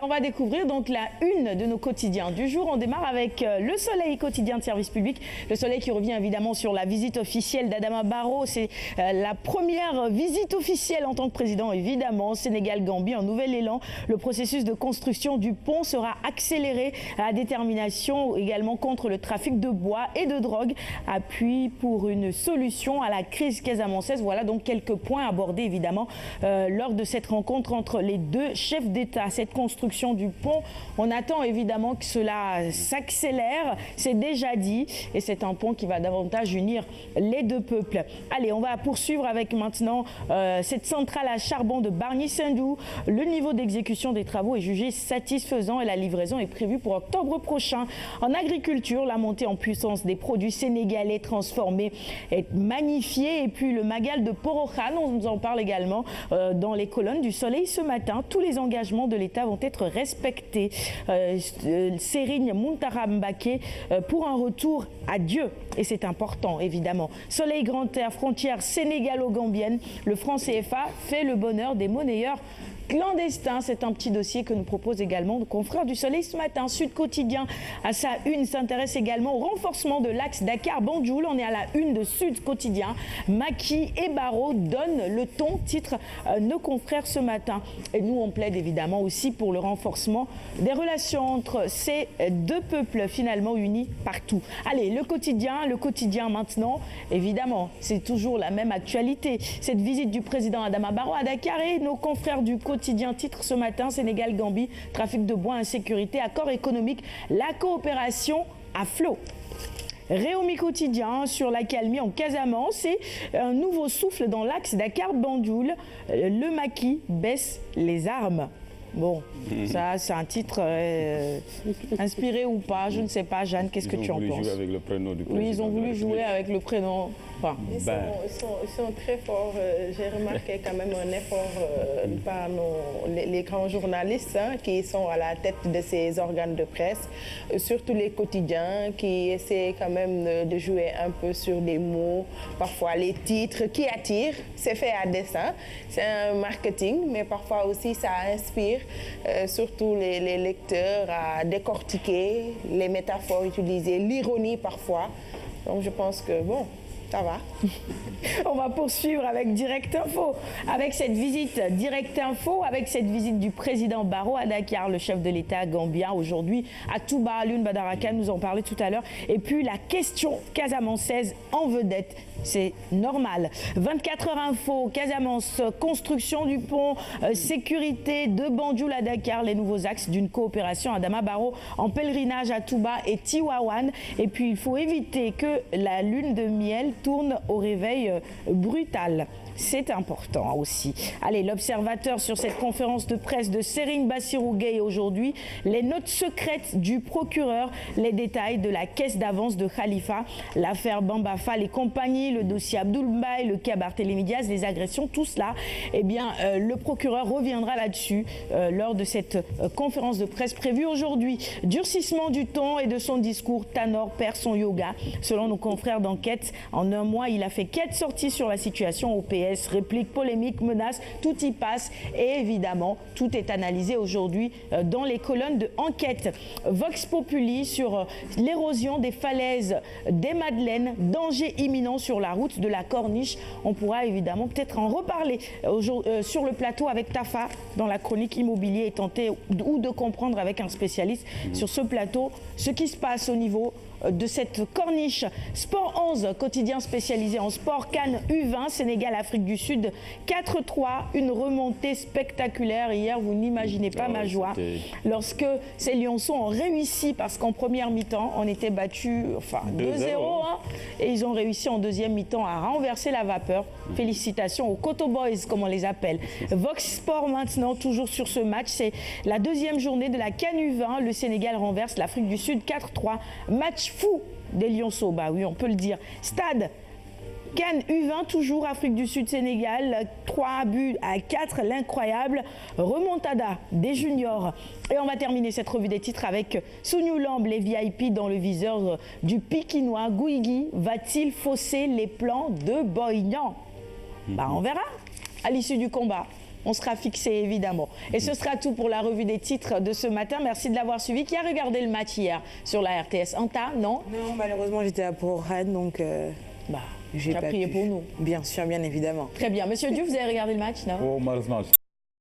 On va découvrir donc la une de nos quotidiens du jour. On démarre avec Le Soleil, quotidien de service public. Le Soleil qui revient évidemment sur la visite officielle d'Adama Barrow. C'est la première visite officielle en tant que président, évidemment. Sénégal-Gambie, un nouvel élan. Le processus de construction du pont sera accéléré. À détermination également contre le trafic de bois et de drogue. Appui pour une solution à la crise casamançaise. Voilà donc quelques points abordés évidemment lors de cette rencontre entre les deux chefs d'État. Cette construction du pont, on attend évidemment que cela s'accélère, c'est déjà dit, et c'est un pont qui va davantage unir les deux peuples. Allez, on va poursuivre avec maintenant cette centrale à charbon de Bargny-Sendou. Le niveau d'exécution des travaux est jugé satisfaisant et la livraison est prévue pour octobre prochain. En agriculture, la montée en puissance des produits sénégalais transformés est magnifiée, et puis le Magal de Porokhane, on nous en parle également dans les colonnes du Soleil ce matin. Tous les engagements de l'État vont être respectés. Serigne Muntara Mbaké pour un retour à Dieu, et c'est important évidemment. Soleil Grand Air, frontière sénégalo-gambienne, le franc CFA fait le bonheur des monnayeurs clandestins. C'est un petit dossier que nous propose également nos confrères du Soleil ce matin. Sud Quotidien, à sa une, s'intéresse également au renforcement de l'axe Dakar-Banjul. On est à la une de Sud Quotidien. Macky et Barrow donnent le ton, titre nos confrères ce matin. Et nous, on plaide évidemment aussi pour le renforcement des relations entre ces deux peuples finalement unis partout. Allez, le quotidien maintenant, évidemment, c'est toujours la même actualité. Cette visite du président Adama Barrow à Dakar, et nos confrères du quotidien titre ce matin, Sénégal-Gambie, trafic de bois, insécurité, accord économique, la coopération à flot. Réumi quotidien sur l'accalmie en Casamance et un nouveau souffle dans l'axe Dakar-Banjul. Le Macky baisse les armes. Bon, ça c'est un titre inspiré ou pas, je ne sais pas. Jeanne, qu'est-ce que tu en penses? Ils ont voulu jouer avec le prénom du président. Oui, ils ont voulu jouer avec le prénom. Enfin, ils sont très forts. J'ai remarqué quand même un effort par les grands journalistes qui sont à la tête de ces organes de presse, surtout les quotidiens qui essaient quand même de jouer un peu sur des mots, parfois les titres qui attirent. C'est fait à dessein, c'est un marketing, mais parfois aussi ça inspire surtout les lecteurs à décortiquer les métaphores utilisées, l'ironie parfois. Donc je pense que bon, ça va. On va poursuivre avec Direct Info. Avec cette visite Direct Info, avec cette visite du président Barrow à Dakar, le chef de l'État gambien aujourd'hui à Touba. Alioune Badara Kane nous en parlait tout à l'heure. Et puis la question casamançaise en vedette. C'est normal. 24 heures info, Casamance, construction du pont, sécurité de Banjul à Dakar, les nouveaux axes d'une coopération Adama Barrow en pèlerinage à Touba et Tiwawan. Et puis il faut éviter que la lune de miel tourne au réveil brutal. C'est important aussi. Allez, l'observateur sur cette conférence de presse de Serigne Bassirou Gueye aujourd'hui, les notes secrètes du procureur, les détails de la caisse d'avance de Khalifa, l'affaire Bamba Fall et compagnie, le dossier Abdoul Mbaye, le cas Barthélémy Diaz, les agressions, tout cela, eh bien, le procureur reviendra là-dessus lors de cette conférence de presse prévue aujourd'hui. Durcissement du ton et de son discours, Tanor perd son yoga. Selon nos confrères d'enquête, en un mois, il a fait 4 sorties sur la situation au PS. Répliques, polémiques, menaces, tout y passe et évidemment tout est analysé aujourd'hui dans les colonnes de enquête. Vox Populi sur l'érosion des falaises des Madeleines, danger imminent sur la route de la Corniche. On pourra évidemment peut-être en reparler sur le plateau avec Tafa dans la chronique immobilier et tenter ou de comprendre avec un spécialiste sur ce plateau ce qui se passe au niveau de cette corniche. Sport 11, quotidien spécialisé en sport, Cannes U20, Sénégal, Afrique du Sud, 4-3, une remontée spectaculaire. Hier, vous n'imaginez pas ma joie lorsque ces Lionceaux ont réussi, parce qu'en première mi-temps, on était battu 2-0, hein, et ils ont réussi en deuxième mi-temps à renverser la vapeur. Félicitations aux Koto Boys, comme on les appelle. Vox Sport maintenant, toujours sur ce match, c'est la deuxième journée de la Cannes U20. Le Sénégal renverse l'Afrique du Sud 4-3. Match fou des Lionceaux, bah oui, on peut le dire. Stade Cannes U20, toujours Afrique du Sud, Sénégal, 3-4, l'incroyable remontada des juniors. Et on va terminer cette revue des titres avec Souniou Lamb, les VIP dans le viseur du Pikinois. Guigui va-t-il fausser les plans de Boignan? Bah on verra à l'issue du combat. on sera fixé évidemment. Et ce sera tout pour la revue des titres de ce matin. Merci de l'avoir suivi. Qui a regardé le match hier sur la RTS? Anta, non? Non, malheureusement, j'étais à Port-Rennes, donc j'ai pas prié pour nous. Bien sûr, bien évidemment. Très bien. Monsieur Diouf, vous avez regardé le match, non? Oh, malheureusement,